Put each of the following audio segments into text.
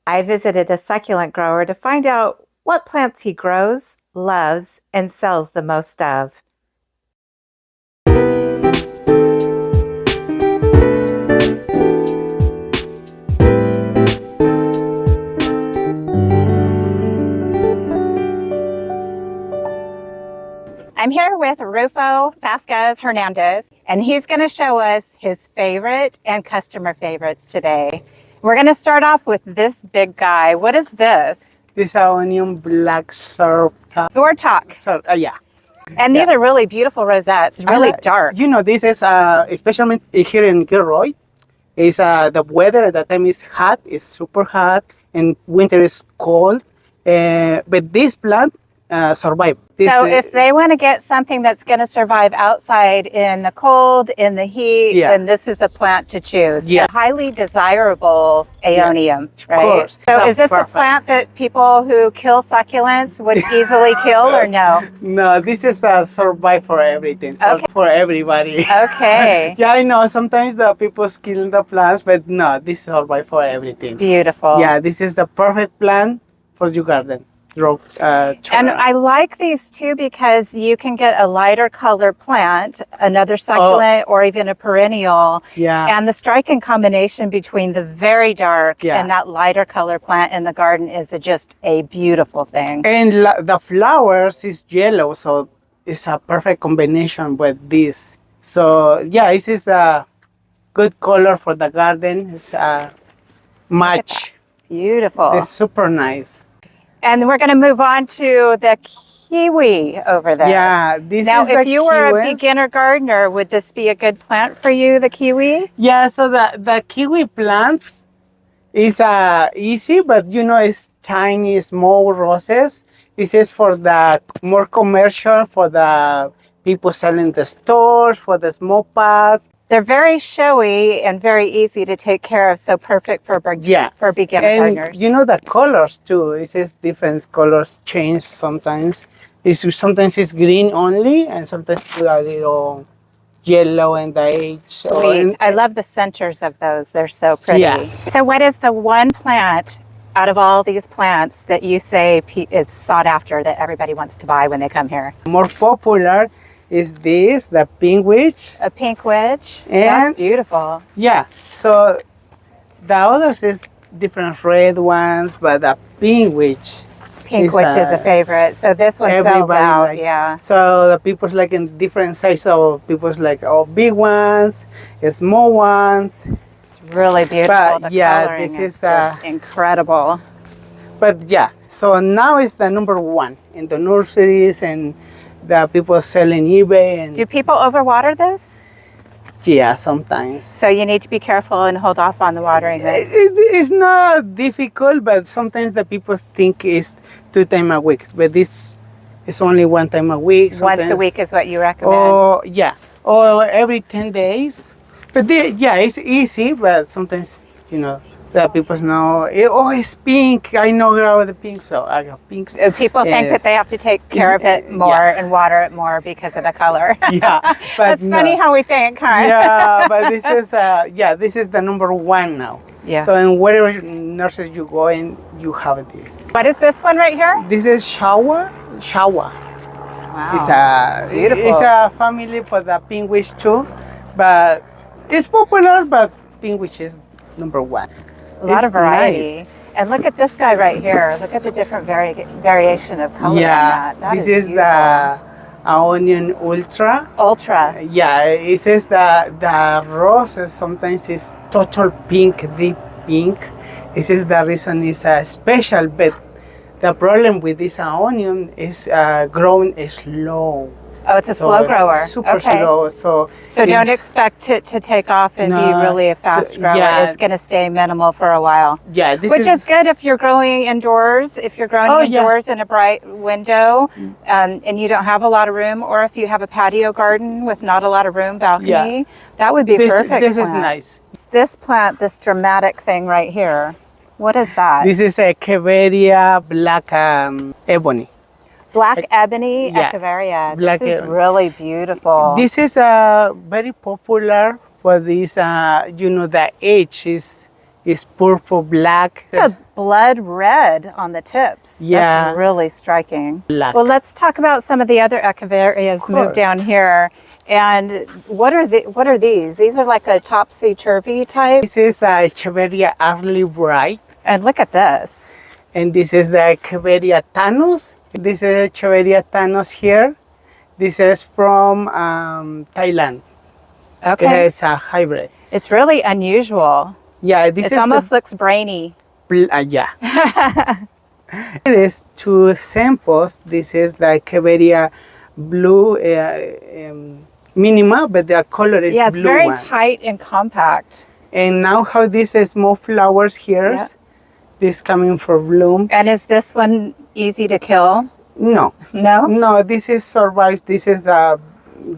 I visited a succulent grower to find out what plants he grows, loves, and sells the most of. I'm here with Rufo Vasquez Hernandez, and he's going to show us his favorite and customer favorites today. We're going to start off with this big guy. What is this? This Aeonium Black Zwartkop. Yeah. And these are really beautiful rosettes, really dark. You know, this is especially here in Gilroy. Is the weather at that time is hot, it's super hot, and winter is cold. But this plant survive. So if they want to get something that's going to survive outside in the cold, in the heat, then this is the plant to choose. Yeah. A highly desirable Aeonium, right? Of course. So is this the plant that people who kill succulents would easily kill or no? No, this is survive for everything, for everybody. Okay. Yeah, I know. Sometimes the people kill the plants, but no, this survive for everything. Beautiful. Yeah, this is the perfect plant for your garden. And I like these too because you can get a lighter color plant, another succulent, or even a perennial. Yeah. And the striking combination between the very dark and that lighter color plant in the garden is just a beautiful thing. And the flowers is yellow, so it's a perfect combination with this. So yeah, this is a good color for the garden. It's a match. Beautiful. It's super nice. And we're going to move on to the kiwi over there. Yeah, this now, is the if you were kiwis. a beginner gardener, would this be a good plant for you, the kiwi? Yeah, so the kiwi plants is easy, but you know, it's tiny, small roses. This is for the more commercial, for the people selling the stores, for the small pots. They're very showy and very easy to take care of, so perfect for beginner gardeners. You know the colors too. It says different colors change sometimes. Sometimes it's green only, and sometimes it's a little yellow in the edge. Sweet. I love the centers of those. They're so pretty. Yeah. So what is the one plant out of all these plants that you say is sought after, that everybody wants to buy when they come here? More popular is this, the pink witch. A pink witch? And that's beautiful. Yeah, so the others is different red ones, but the pink witch. Pink witch is a favorite. So this one sells out, So the people's like in different sizes. So people's like big ones, small ones. It's really beautiful. But the yeah, this is just incredible. But yeah, so now it's the number one in the nurseries and the people selling eBay. And do people overwater this? Yeah, sometimes. So you need to be careful and hold off on the watering. It's not difficult, but sometimes the people think it's 2 times a week, but this is only 1 time a week. Once a week is what you recommend? Or every 10 days. But it's easy, but sometimes, you know, the people know, it's pink. I know grow the pink, so I got pink. People think that they have to take care of it more and water it more because of the color. Yeah, but that's funny how we think, huh? Yeah, but this is this is the number one now. Yeah. So in whatever nursery you go in, you have this. What is this one right here? This is Shawa. Wow. It's beautiful. It's a family for the pink witch too, but it's popular. But pink witch is number one. A lot of variety. Nice. And look at this guy right here. Look at the different variation of color. Yeah, this is the Aeonium Ultra. Yeah, it says that the roses sometimes is total pink, deep pink. It says the reason is special, but the problem with this Aeonium is growing slow. Oh, it's a slow grower. Super slow. So don't expect it to take off and be really a fast grower. Yeah. It's going to stay minimal for a while. Yeah, which is good if you're growing indoors. If you're growing indoors in a bright window, and you don't have a lot of room, or if you have a patio garden with not a lot of room, balcony, that would be perfect. This is nice. This plant, this dramatic thing right here, what is that? This is a Echeveria black ebony. Black ebony, Echeveria. This is really beautiful. This is very popular for this. You know, the edge is It's purple, black. A blood red on the tips. Yeah. That's really striking. Black. Well, let's talk about some of the other Echeverias moved down here. And what are these? These are like a topsy-turvy type. This is Echeveria Early Bright. And look at this. And this is the Echeveria Thanos. This is Echeveria Thanos here. This is from Thailand. Okay. It's a hybrid. It's really unusual. Yeah, this It almost looks brainy. Yeah. It is two samples. This is the Echeveria blue minima, but the color is blue. Yeah, it's very tight and compact. And now how this is more flowers here. Yeah. This coming for bloom. And is this one easy to kill? No. No? No, this is survive. This is a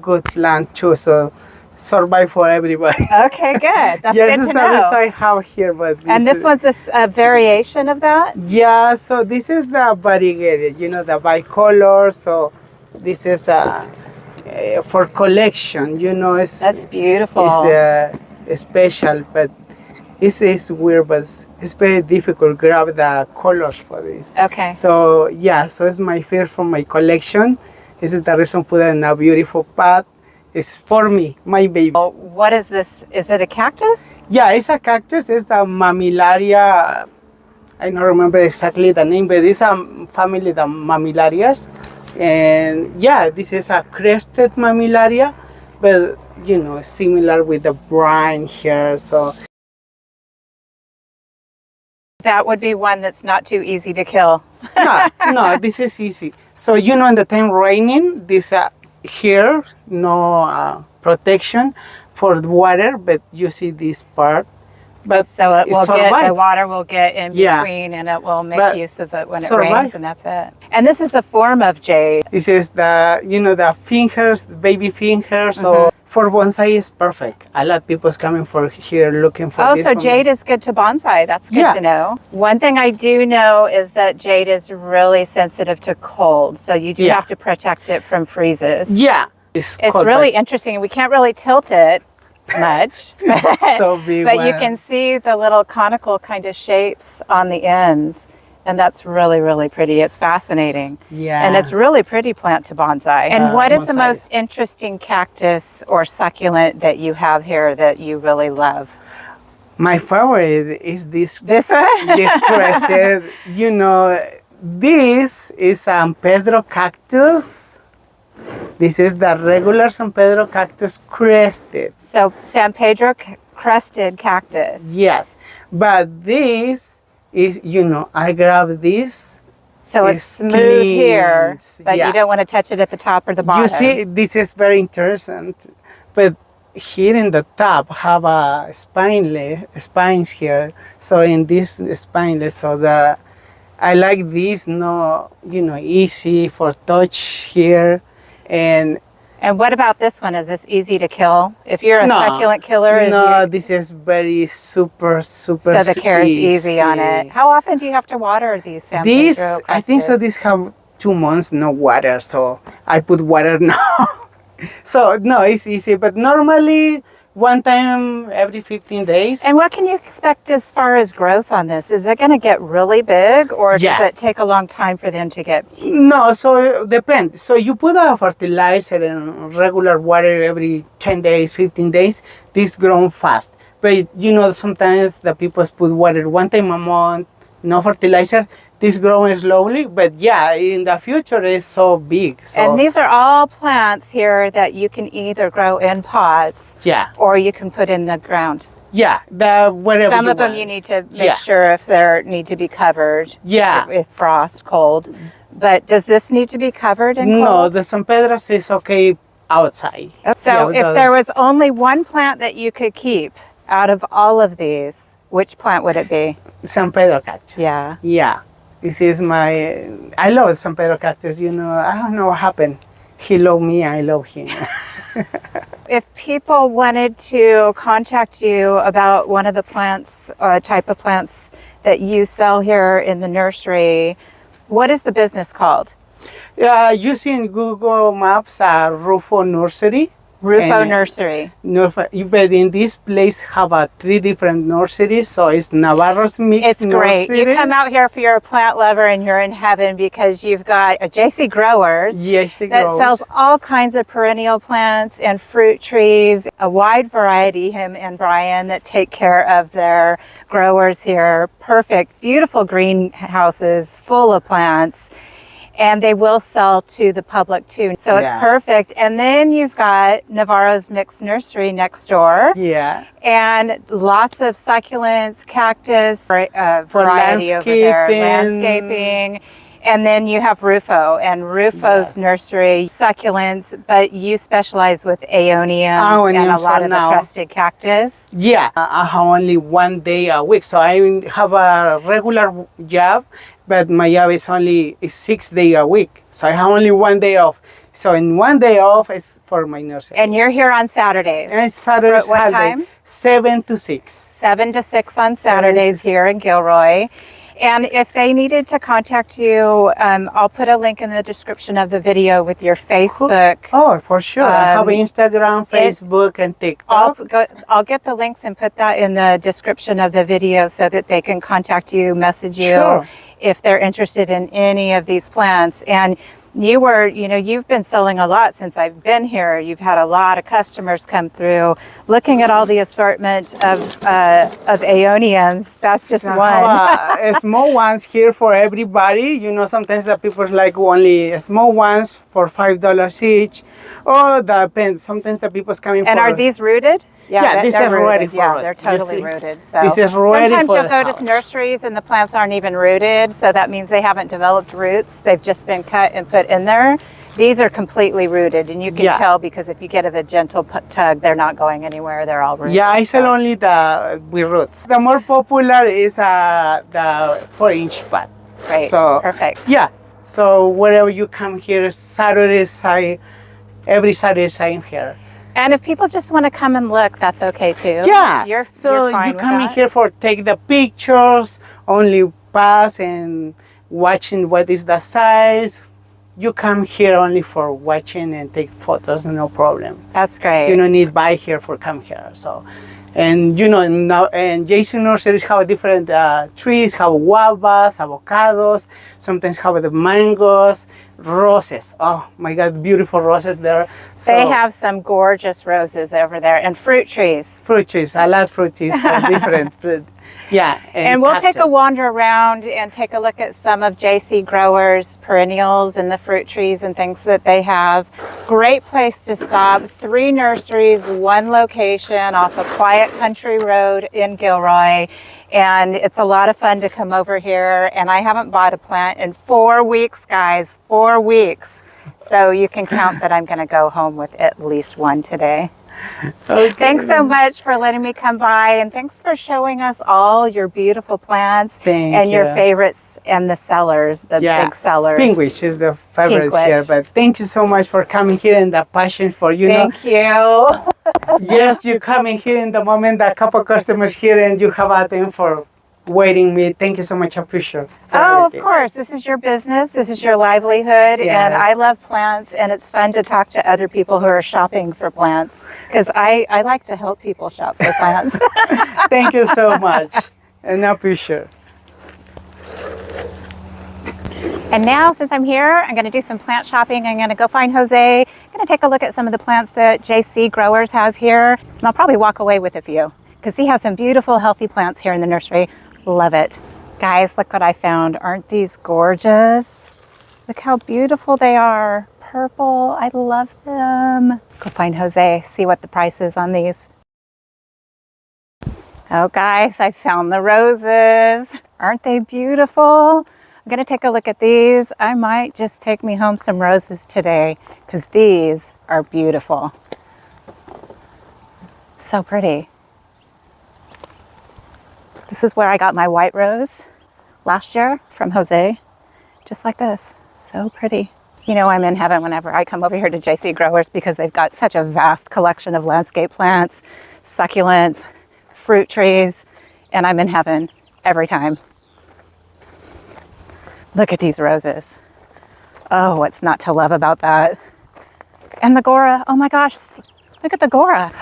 good plant too, so survive for everybody. Okay, good. That's yes, good to it's not know. I have here, but And this one's a variation of that? Yeah, so this is the variegated, you know, the bicolor. So this is for collection, you know. That's beautiful. It's special, but it's weird, but it's very difficult to grab the colors for this. Okay. So yeah, so it's my favorite from my collection. This is the reason put it in a beautiful pot. It's for me, my baby. What is this? Is it a cactus? Yeah, it's a cactus. It's the Mammillaria. I don't remember exactly the name, but it's a family, the Mammillarias. And yeah, this is a crested Mammillaria, but you know, similar with the brine here. So that would be one that's not too easy to kill. no, this is easy. So you know, in the time raining, this here no protection for the water, but you see this part. But so it will survive. the water will get in between, and it will make use of it when it rains, and that's it. And this is a form of jade. This is the, you know, the fingers, the baby fingers. So for bonsai is perfect. A lot of people's coming for here looking for this. Oh, so jade is good to bonsai. That's good to know. One thing I do know is that jade is really sensitive to cold, so you do have to protect it from freezes. Yeah. It's really interesting. We can't really tilt it much, so big but you can see the little conical kind of shapes on the ends, and that's really, really pretty. It's fascinating. Yeah. And it's really pretty plant to bonsai. And what is the most interesting cactus or succulent that you have here that you really love? My favorite is this. This one? This crested. You know, this is San Pedro cactus. This is the regular San Pedro cactus crested. So San Pedro crested cactus. Yes, but this is, you know, I grab this. So it's smooth here, but you don't want to touch it at the top or the bottom. You see, this is very interesting. But here in the top have a spines here. So in this spineless, so I like this, no, you know, easy for touch here. And what about this one? Is this easy to kill? If you're a succulent killer? This is very super so the care is easy on it. How often do you have to water these San Pedro? I think so. This have 2 months no water, so I put water now. So no, it's easy, but normally one time every 15 days. And what can you expect as far as growth on this? Is it going to get really big, or does it take a long time for them to get? No, so it depends. So you put a fertilizer and regular water every 10 days, 15 days, this grows fast. But you know, sometimes the people put water one time a month, no fertilizer. This growing slowly, but yeah, in the future it's so big. So. And these are all plants here that you can either grow in pots, or you can put in the ground. Yeah, whatever. Some of them you need to make sure if they need to be covered. Yeah, if frost, cold. But does this need to be covered in cold? No, the San Pedro's is okay outside. So if there was only one plant that you could keep out of all of these, which plant would it be? San Pedro cactus. Yeah. Yeah. This is I love San Pedro cactus, you know, I don't know what happened. He loved me, I love him. If people wanted to contact you about one of the plants, type of plants that you sell here in the nursery, what is the business called? Using Google Maps, Rufo Nursery. Rufo Nursery. But in this place have 3 different nurseries, so it's Navarro's mixed It's great. nursery. You come out here if you're a plant lover and you're in heaven because you've got a JC Growers that sells all kinds of perennial plants and fruit trees, a wide variety, him and Brian, that take care of their growers here. Perfect, beautiful greenhouses full of plants. And they will sell to the public too. So it's perfect. And then you've got Navarro's Mixed Nursery next door. Yeah. And lots of succulents, cactus, variety over there, landscaping. And then you have Rufo and Rufo's nursery, succulents, but you specialize with aeoniums and a lot of the crested cactus. Yeah, I have only 1 day a week. So I have a regular job, but my job is only 6 days a week. So I have only 1 day off. So in 1 day off is for my nursery. And you're here on Saturdays. And Saturdays, what time? 7 to 6. 7 to 6 on Saturdays here in Gilroy. And if they needed to contact you, I'll put a link in the description of the video with your Facebook. Oh, for sure. I have Instagram, Facebook, and TikTok. I'll get the links and put that in the description of the video so that they can contact you, message you if they're interested in any of these plants. And you've been selling a lot since I've been here. You've had a lot of customers come through. Looking at all the assortment of aeoniums, that's just one. Small ones here for everybody. Sometimes the people like only small ones for $5 each. Oh, depends. Sometimes the people's coming and are these rooted? Yeah, this is ready for Yeah, they're totally rooted. So this is ready sometimes for you'll go to nurseries and the plants aren't even rooted, so that means they haven't developed roots. They've just been cut and put in there. These are completely rooted, and you can tell because if you get a gentle tug, they're not going anywhere. They're all rooted. Yeah, I sell only the with roots. The more popular is the 4-inch pot. Great. So perfect. Yeah. So wherever you come here, Saturdays, every Saturday I'm here. And if people just want to come and look, that's okay too. Yeah. You're you come in here for take the pictures, only pass and watching what is the size. You come here only for watching and take photos, no problem. That's great. You don't need buy here for come here. So, and now and JC nurseries have different trees, have guavas, avocados, sometimes have the mangoes, roses. Oh my God, beautiful roses there. So, they have some gorgeous roses over there, and fruit trees. Fruit trees, I love fruit trees, different fruit. Yeah. And we'll take a wander around and take a look at some of JC Growers perennials and the fruit trees and things that they have. Great place to stop. 3 nurseries, 1 location off a quiet country road in Gilroy. And it's a lot of fun to come over here. And I haven't bought a plant in 4 weeks, guys, 4 weeks. So you can count that I'm going to go home with at least 1 today. Okay. Thanks so much for letting me come by, and thanks for showing us all your beautiful plants and your favorites and the sellers, the big sellers. Pinkwich is the favorite here, but thank you so much for coming here and the passion for Thank you. Yes, you coming here in the moment that a couple customers here and you have a time for waiting me. Thank you so much. I appreciate it. Oh, of course. This is your business. This is your livelihood. And I love plants. And it's fun to talk to other people who are shopping for plants because I like to help people shop for plants. Thank you so much. And I appreciate it. And now, since I'm here, I'm going to do some plant shopping. I'm going to go find Jose. I'm going to take a look at some of the plants that JC Growers has here. And I'll probably walk away with a few because he has some beautiful, healthy plants here in the nursery. Love it. Guys, look what I found. Aren't these gorgeous? Look how beautiful they are. Purple. I love them. Go find Jose, see what the price is on these. Oh, guys, I found the roses. Aren't they beautiful? I'm going to take a look at these. I might just take me home some roses today because these are beautiful. So pretty. This is where I got my white rose last year from Jose. Just like this. So pretty. You know I'm in heaven whenever I come over here to JC Growers because they've got such a vast collection of landscape plants, succulents, fruit trees, and I'm in heaven every time. Look at these roses. Oh, what's not to love about that? And the Gora, oh my gosh, Look at the Gora.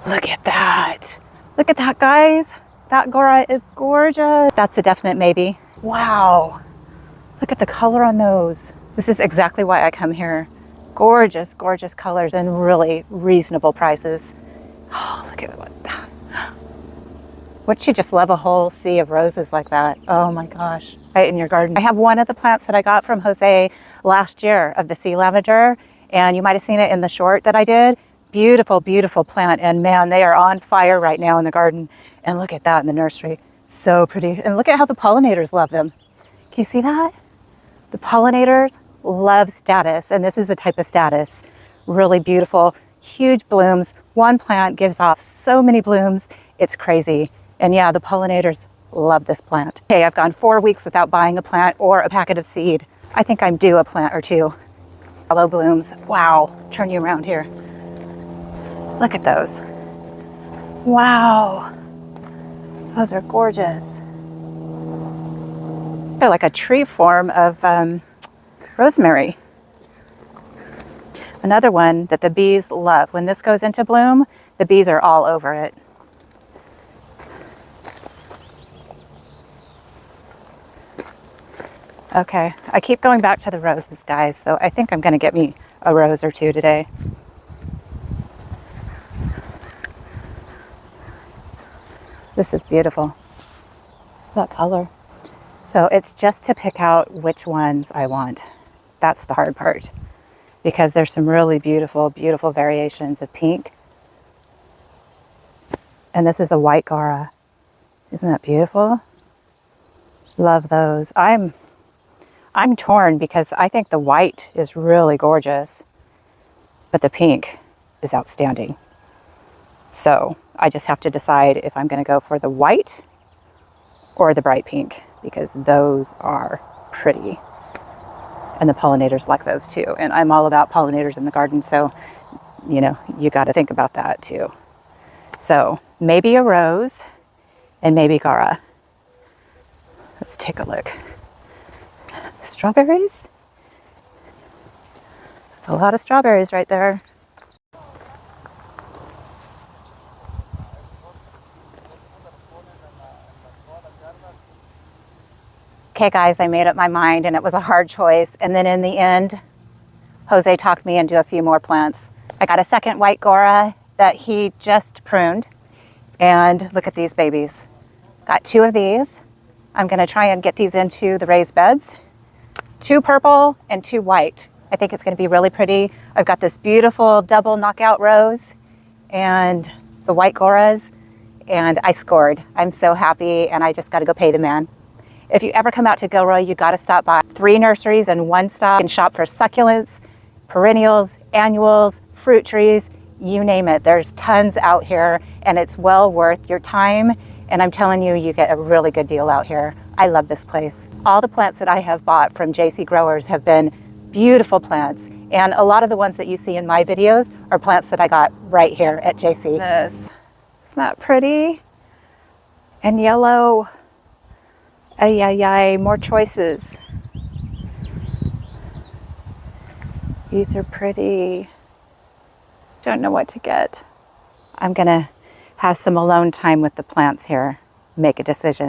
Look at that. Look at that, guys. That Gora is gorgeous. That's a definite maybe. Wow. Look at the color on those. This is exactly why I come here. Gorgeous, gorgeous colors and really reasonable prices. Oh, look at what. Wouldn't you just love a whole sea of roses like that? Oh my gosh, right in your garden. I have one of the plants that I got from Jose last year of the sea lavender, and you might have seen it in the short that I did. Beautiful, beautiful plant, and man, they are on fire right now in the garden. And look at that in the nursery. So pretty. And look at how the pollinators love them. Can you see that? The pollinators love statice, and this is a type of statice. Really beautiful, huge blooms. One plant gives off so many blooms, it's crazy. And yeah, the pollinators love this plant. Okay, I've gone 4 weeks without buying a plant or a packet of seed. I think I'm due a plant or two. Yellow blooms. Wow, turn you around here. Look at those. Wow, those are gorgeous. They're like a tree form of rosemary. Another one that the bees love. When this goes into bloom, the bees are all over it. Okay, I keep going back to the roses, guys, so I think I'm going to get me a rose or two today. This is beautiful. That color. So it's just to pick out which ones I want. That's the hard part, because there's some really beautiful, beautiful variations of pink. And this is a white Gora. Isn't that beautiful? Love those. I'm torn because I think the white is really gorgeous, but the pink is outstanding. So I just have to decide if I'm going to go for the white or the bright pink, because those are pretty. And the pollinators like those too. And I'm all about pollinators in the garden, so you know, you got to think about that too. So maybe a rose and maybe Gora. Let's take a look. Strawberries? That's a lot of strawberries right there. Okay guys, I made up my mind and it was a hard choice. And then in the end, Jose talked me into a few more plants. I got a second white Gora that he just pruned. And look at these babies. Got 2 of these. I'm gonna try and get these into the raised beds. 2 purple and 2 white. I think it's gonna be really pretty. I've got this beautiful double knockout rose and the white Goras, and I scored. I'm so happy, and I just gotta go pay the man. If you ever come out to Gilroy, you gotta stop by 3 nurseries in one stop and shop for succulents, perennials, annuals, fruit trees, you name it. There's tons out here, and it's well worth your time. And I'm telling you, you get a really good deal out here. I love this place. All the plants that I have bought from JC Growers have been beautiful plants. And a lot of the ones that you see in my videos are plants that I got right here at JC. Isn't that pretty? And yellow. Ay, ay, ay, more choices. These are pretty. Don't know what to get. I'm gonna have some alone time with the plants here, make a decision.